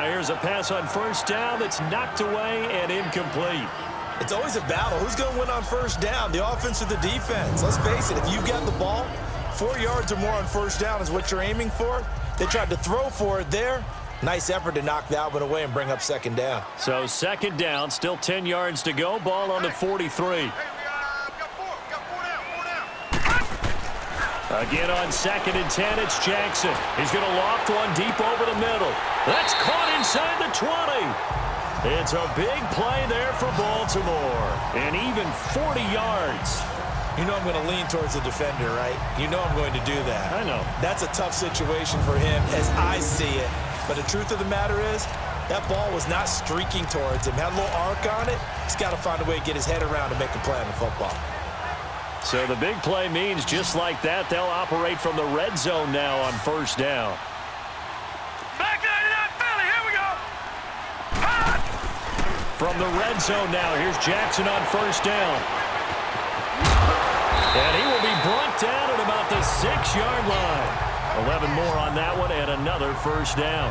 Now here's a pass on first down that's knocked away and incomplete. It's always a battle. Who's going to win on first down, the offense or the defense? Let's face it, if you've got the ball, 4 yards or more on first down is what you're aiming for. They tried to throw for it there. Nice effort to knock that one away and bring up second down. So second down, still 10 yards to go. Ball on the 43. Again on 2nd and 10, it's Jackson. He's going to loft one deep over the middle. That's caught inside the 20. It's a big play there for Baltimore. And even 40 yards. You know I'm going to lean towards the defender, right? You know I'm going to do that. I know. That's a tough situation for him as I see it. But the truth of the matter is, that ball was not streaking towards him. Had a little arc on it. He's got to find a way to get his head around and make a play on the football. So the big play means just like that, they'll operate from the red zone now on first down. Back 99 Philly, here we go. From the red zone now, here's Jackson on first down. And he will be brought down at about the 6-yard line. 11 more on that one and another first down.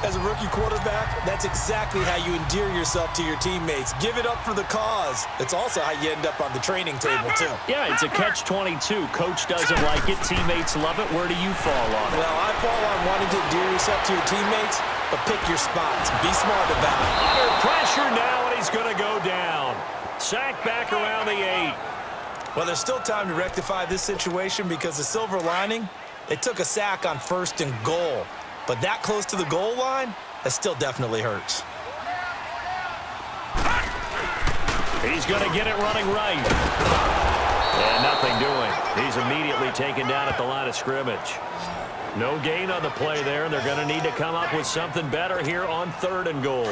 As a rookie quarterback, that's exactly how you endear yourself to your teammates. Give it up for the cause. It's also how you end up on the training table, too. Yeah, it's a catch-22. Coach doesn't like it. Teammates love it. Where do you fall on it? Well, I fall on wanting to endear yourself to your teammates, but pick your spots. Be smart about it. Under pressure now, and he's going to go down. Sack back around the 8. Well, there's still time to rectify this situation because the silver lining, they took a sack on 1st and goal. But that close to the goal line, that still definitely hurts. He's going to get it running right. And nothing doing. He's immediately taken down at the line of scrimmage. No gain on the play there. They're going to need to come up with something better here on 3rd and goal.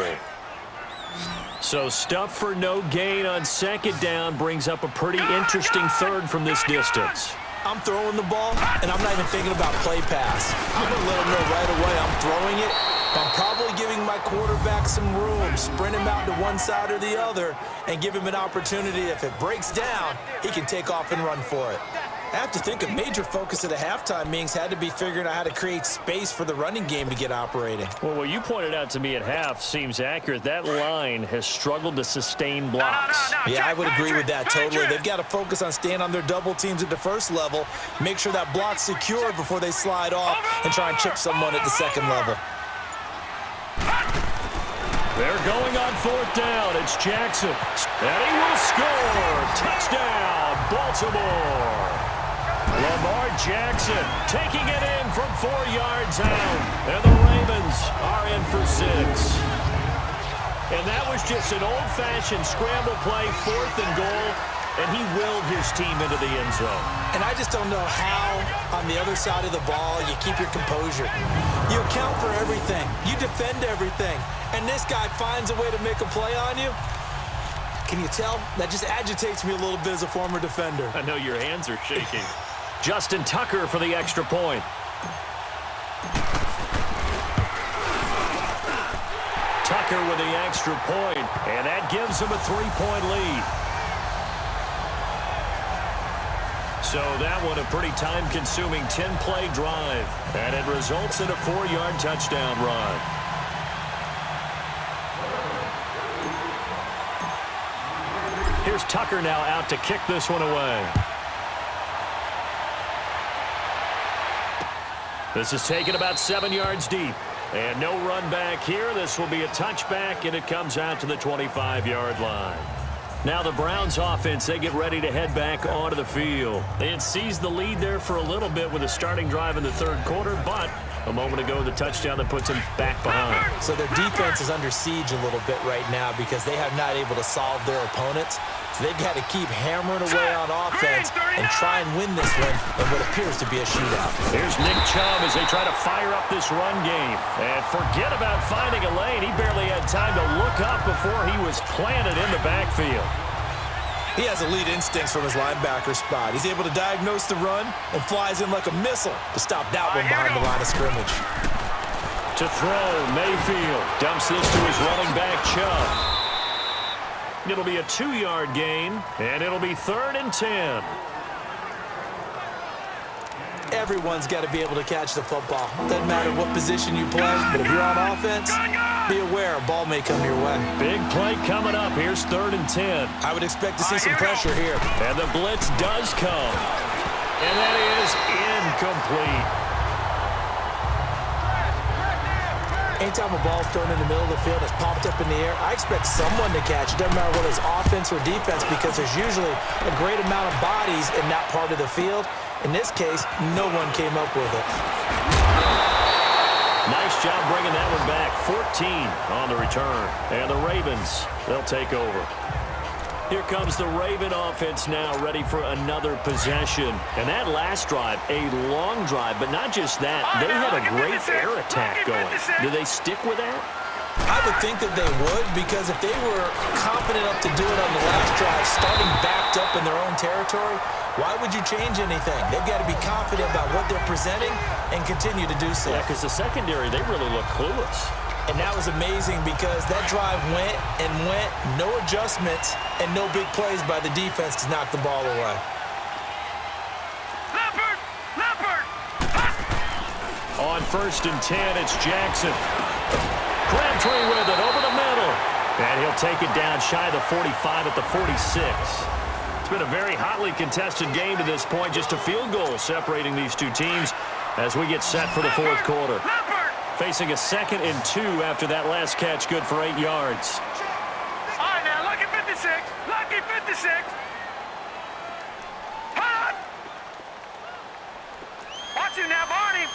So stuff for no gain on 2nd down brings up a pretty interesting 3rd from this distance. I'm throwing the ball, and I'm not even thinking about play pass. I'm going to let them know right away I'm throwing it. I'm probably giving my quarterback some room, sprint him out to one side or the other, and give him an opportunity. If it breaks down, he can take off and run for it. I have to think a major focus of the halftime meetings had to be figuring out how to create space for the running game to get operating. Well, what you pointed out to me at half seems accurate. That line has struggled to sustain blocks. Yeah, I would agree with that totally. They've got to focus on staying on their double teams at the first level, make sure that block's secure before they slide off and try and chip someone at the second level. They're going on 4th down. It's Jackson. And he will score. Touchdown, Baltimore. Lamar Jackson taking it in from 4 yards out. And the Ravens are in for 6. And that was just an old-fashioned scramble play, 4th and goal. And he willed his team into the end zone. And I just don't know how, on the other side of the ball, you keep your composure. You account for everything. You defend everything. And this guy finds a way to make a play on you. Can you tell? That just agitates me a little bit as a former defender. I know your hands are shaking. Justin Tucker for the extra point. Tucker with the extra point, and that gives him a 3-point lead. So that one a pretty time-consuming 10-play drive, and it results in a 4-yard touchdown run. Here's Tucker now out to kick this one away. This is taken about 7 yards deep. And no run back here. This will be a touchback, and it comes out to the 25-yard line. Now the Browns offense, they get ready to head back onto the field. They had seized the lead there for a little bit with a starting drive in the 3rd quarter, but a moment ago the touchdown that puts them back behind. So their defense is under siege a little bit right now because they have not able to solve their opponents. So they've got to keep hammering away on offense and try and win this one in what appears to be a shootout. Here's Nick Chubb as they try to fire up this run game. And forget about finding a lane. He barely had time to look up before he was planted in the backfield. He has elite instincts from his linebacker spot. He's able to diagnose the run and flies in like a missile to stop that one behind the line of scrimmage. To throw, Mayfield dumps this to his running back, Chubb. It'll be a 2-yard gain, and it'll be 3rd and 10. everyone's got to be able to catch the football. Doesn't matter what position you play, but if you're on offense, be aware a ball may come your way. Big play coming up. Here's 3rd and 10. I would expect to see some pressure here. And the blitz does come. And that is incomplete. Anytime a ball's thrown in the middle of the field, it's popped up in the air, I expect someone to catch it. Doesn't matter whether it's offense or defense, because there's usually a great amount of bodies in that part of the field. In this case, no one came up with it. Nice job bringing that one back. 14 on the return. And the Ravens, they'll take over. Here comes the Raven offense now, ready for another possession. And that last drive, a long drive, but not just that. They had a great air attack going. Do they stick with that? I would think that they would, because if they were confident enough to do it on the last drive, starting backed up in their own territory, why would you change anything? They've got to be confident about what they're presenting and continue to do so. Yeah, because the secondary, they really look clueless. And that was amazing because that drive went and went, no adjustments, and no big plays by the defense to knock the ball away. Leopard! On 1st and 10, it's Jackson. Crabtree with it over the middle. And he'll take it down shy of the 45 at the 46. It's been a very hotly contested game to this point. Just a field goal separating these two teams as we get set for the 4th quarter. Facing a 2nd and 2 after that last catch, good for 8 yards. All right, now, lucky 56. Lucky 56. Hold on. Watch him now, Barney.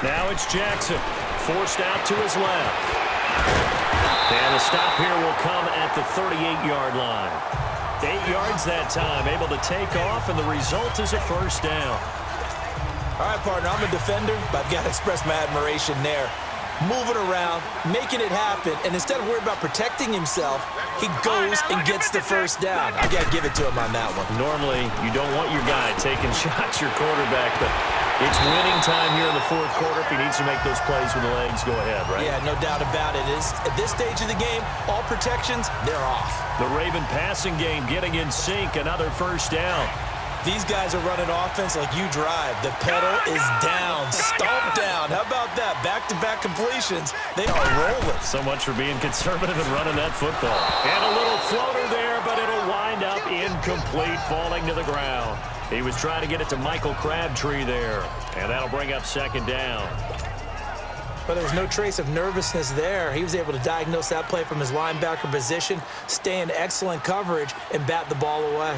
Now it's Jackson, forced out to his left. And the stop here will come at the 38-yard line. 8 yards that time, able to take off, and the result is a 1st down. All right, partner, I'm a defender, but I've got to express my admiration there. Moving around, making it happen, and instead of worrying about protecting himself, he goes and gets the 1st down. I got to give it to him on that one. Normally, you don't want your guy taking shots, your quarterback, but it's winning time here in the 4th quarter. If he needs to make those plays with the legs, go ahead, right? Yeah, no doubt about it. At this stage of the game, all protections, they're off. The Raven passing game getting in sync, another 1st down. These guys are running offense like you drive. The pedal is down, stomped down. How about that? Back-to-back completions. They are rolling. So much for being conservative and running that football. And a little floater there, but it'll wind up incomplete, falling to the ground. He was trying to get it to Michael Crabtree there, and that'll bring up 2nd down. But there was no trace of nervousness there. He was able to diagnose that play from his linebacker position, stay in excellent coverage, and bat the ball away.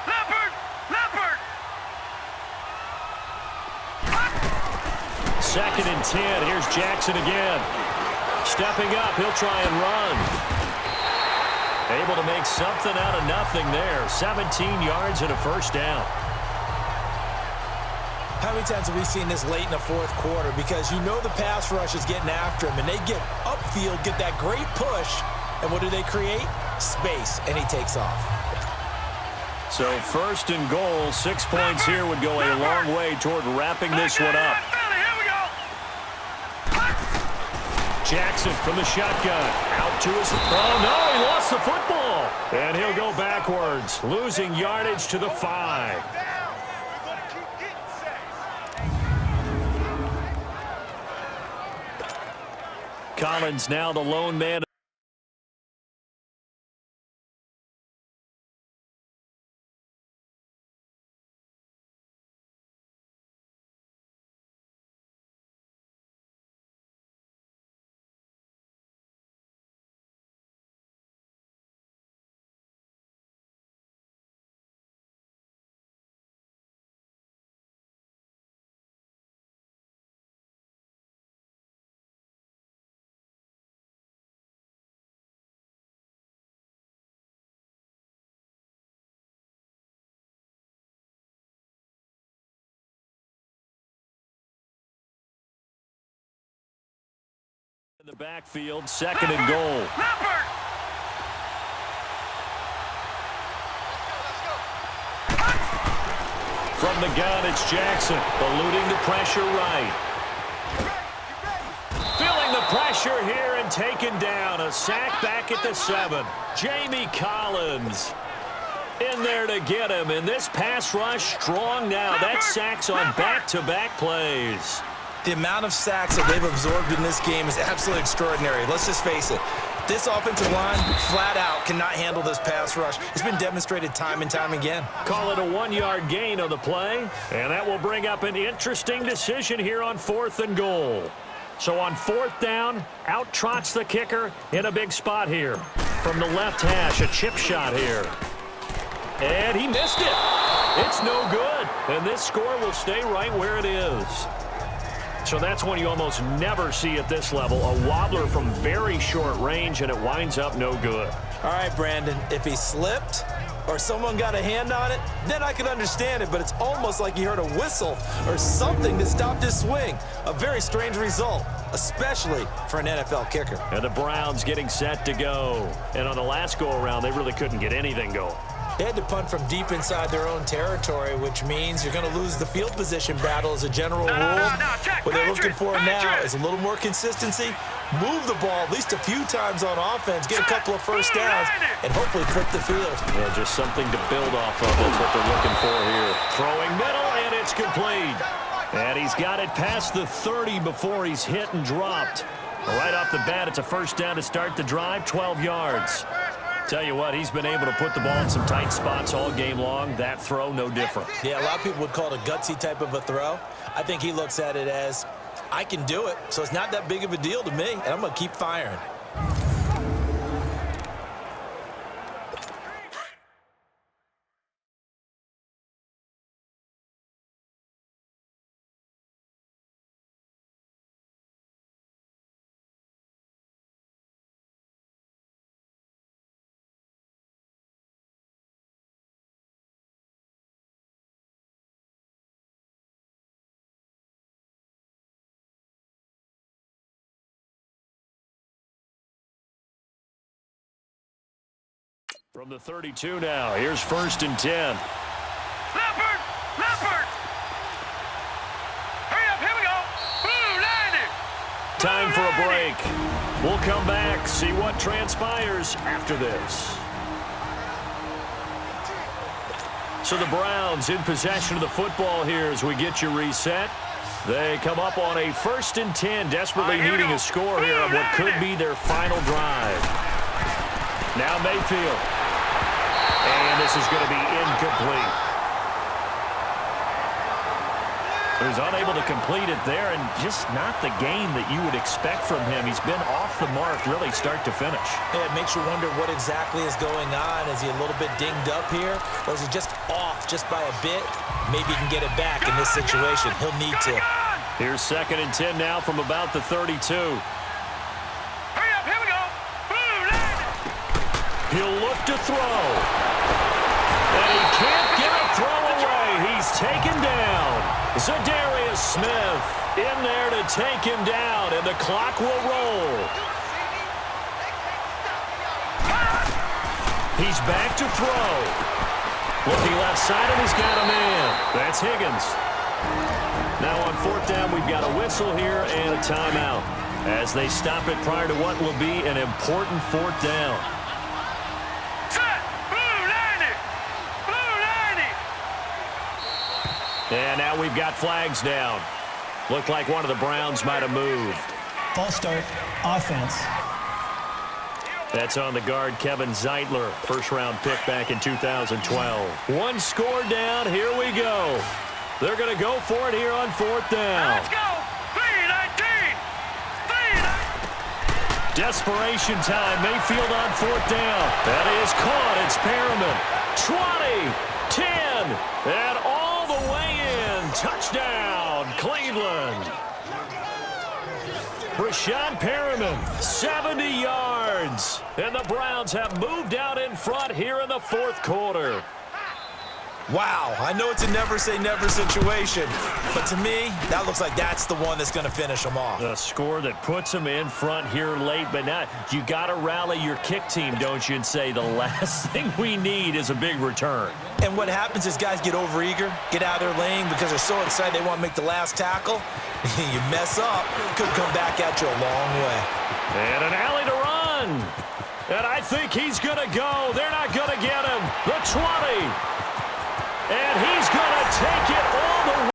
Leopard! 2nd and 10. Here's Jackson again. Stepping up, he'll try and run. Able to make something out of nothing there. 17 yards and a 1st down. How many times have we seen this late in the 4th quarter? Because you know the pass rush is getting after him, and they get upfield, get that great push, and what do they create? Space, and he takes off. So 1st and goal, 6 points here would go a long way toward wrapping this one up. Jackson from the shotgun, out to his, oh no, he lost the football. And he'll go backwards, losing yardage to the 5. Collins now the lone man. In the backfield, 2nd and goal. From the gun, it's Jackson, eluding the pressure right. Filling the pressure here and taken down. A sack back at the 7. Jamie Collins in there to get him. And this pass rush strong now. That sack's on back-to-back plays. The amount of sacks that they've absorbed in this game is absolutely extraordinary. Let's just face it. This offensive line, flat out, cannot handle this pass rush. It's been demonstrated time and time again. Call it a 1-yard gain on the play. And that will bring up an interesting decision here on 4th and goal. So on 4th down, out trots the kicker in a big spot here. From the left hash, a chip shot here. And he missed it. It's no good. And this score will stay right where it is. So that's one you almost never see at this level. A wobbler from very short range, and it winds up no good. All right, Brandon, if he slipped or someone got a hand on it, then I could understand it, but it's almost like he heard a whistle or something that stopped his swing. A very strange result, especially for an NFL kicker. And the Browns getting set to go. And on the last go-around, they really couldn't get anything going. They had to punt from deep inside their own territory, which means you're going to lose the field position battle as a general rule. What they're looking for now is a little more consistency, move the ball at least a few times on offense, get a couple of first downs, and hopefully flip the field. Yeah, just something to build off of. That's what they're looking for here. Throwing middle, and it's complete. And he's got it past the 30 before he's hit and dropped. Right off the bat, it's a first down to start the drive, 12 yards. Tell you what, he's been able to put the ball in some tight spots all game long. That throw, no different. Yeah, a lot of people would call it a gutsy type of a throw. I think he looks at it as, I can do it, so it's not that big of a deal to me, and I'm going to keep firing. From the 32 now, here's 1st and 10. Leopard! Leopard! Hurry up, here we go! Blue 90! Time for a break. We'll come back, see what transpires after this. So the Browns in possession of the football here as we get you reset. They come up on a 1st and 10, desperately needing a score here on what could be their final drive. Now Mayfield. And this is going to be incomplete. He was unable to complete it there, and just not the game that you would expect from him. He's been off the mark really start to finish. Yeah, it makes you wonder what exactly is going on. Is he a little bit dinged up here, or is he just off just by a bit? Maybe he can get it back in this situation. He'll need to. Here's 2nd and 10 now from about the 32. Hurry up, here we go! Blue 90! He'll look to throw. And he can't get a throw away. He's taken down. Zadarius Smith in there to take him down, and the clock will roll. He's back to throw. Looking left side, and he's got a man. That's Higgins. Now on 4th down, we've got a whistle here and a timeout as they stop it prior to what will be an important 4th down. And now we've got flags down. Looked like one of the Browns might have moved. False start, offense. That's on the guard, Kevin Zeitler, first-round pick back in 2012. One score down, here we go. They're going to go for it here on 4th down. Let's go! 3-19! 3-19! Desperation time, Mayfield on 4th down. That is caught, it's Perriman. 20, 10, and all the way in. Touchdown, Cleveland. Rashad Perriman, 70 yards. And the Browns have moved out in front here in the 4th quarter. Wow, I know it's a never-say-never situation, but to me, that looks like that's the one that's going to finish them off. A score that puts them in front here late, but now you got to rally your kick team, don't you, and say the last thing we need is a big return. And what happens is guys get overeager, get out of their lane because they're so excited they want to make the last tackle. You mess up, could come back at you a long way. And an alley to run. And I think he's going to go. They're not going to get him. The 20. And he's going to take it all the way.